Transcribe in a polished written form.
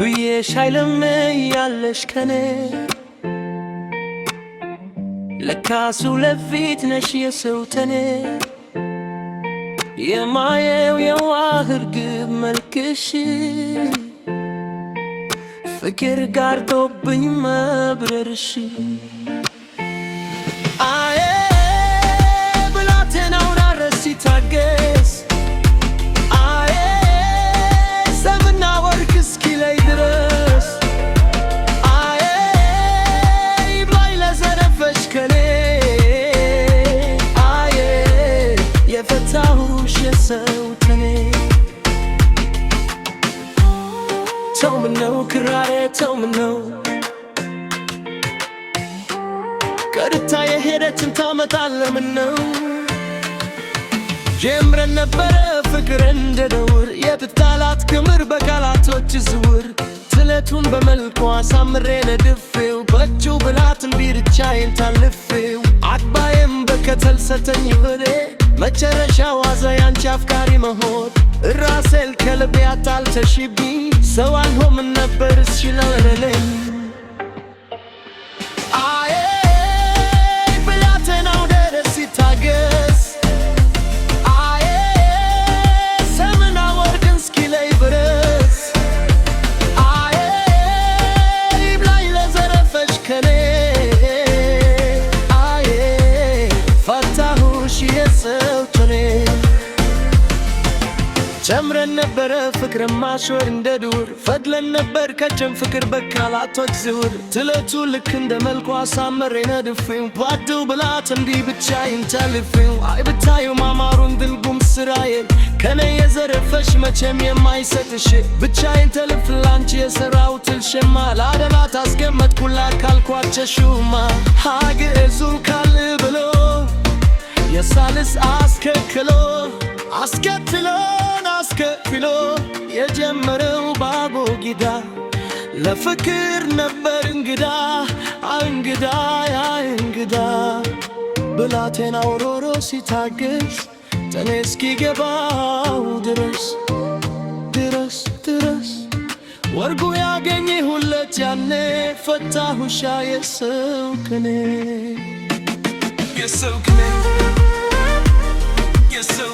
ብዬሽ አይለምያለሽ ከኔ ለካሱ ለፊት ነሽ የሰው ተኔ የማየው የዋህ እርግብ መልክሽ ፍቅር ጋርዶብኝ መብረርሽ አዬ ብላቴናው ናረስ ሲታገስ አዬ ሰምና ወርቅ እስኪለይ ድረስ አዬ ይብላኝ ለዘረፈሽ ከኔ አዬ የፈታሁሽ የሰው ተኔ ተው ምነው ክራሬ ተው ምነው ቀርታ የሄደችን ታመጣለህ ምነው ጀምረን ነበረ ፍቅር እንደ ደውር የብታላት ክምር በቃላቶች ዝውር ትለቱን በመልኳ አሳምሬ ነድፌው በእጁ ብላት እንቢ ብቻዬን ታልፌው አቅባዬም በከተል ሰተኝ ወሬ መጨረሻ ዋዛ ያንቺ አፍቃሪ መሆን ራሴል ከልቤ አታልተሽብኝ ሰው አልሆንም ነበር እስችለወረለኝ አዬ ብላቴናው ደረስ ሲታገስ አዬ ሰምና ወርቅን እስኪለይ ድረስ አዬ ይብላኝ ለዘረፈሽ ከኔ አዬ ፈታሁሽ የሰው ተኔ ጨምረን ነበረ ፍቅር ማሽወር እንደ ዱር ፈድለን ነበር ከጀም ፍቅር በቃላቶች ዝውር ትለቱ ልክ እንደ መልኳ አሳምሬ ነድፌው ባዶ ብላት እንዲህ ብቻዬን ታልፌው አይ ብታዩ ማማሩን ድልጉም ስራዬ ከኔ የዘረፈሽ መቼም የማይሰጥሽ ብቻዬን ተልፍ ላንቺ የሰራሁት ልሸማ ለአደላት አስገመጥኩላት ካልኳቸሹማ ሀግእዙ ካል ብሎ የሳልስ አስከክሎ አስከትሎን አስከፍሎ የጀመረው ባቦጊዳ ለፍቅር ነበር እንግዳ እንግዳ እንግዳ ብላቴናው ሮሮ ሲታገስ ተኔ እስኪገባው ድረስ ድረስ ድረስ ወርቁ ያገኘሁለት ያኔ ፈታሁሻ የሰው ከኔ የሰው ከኔ የሰው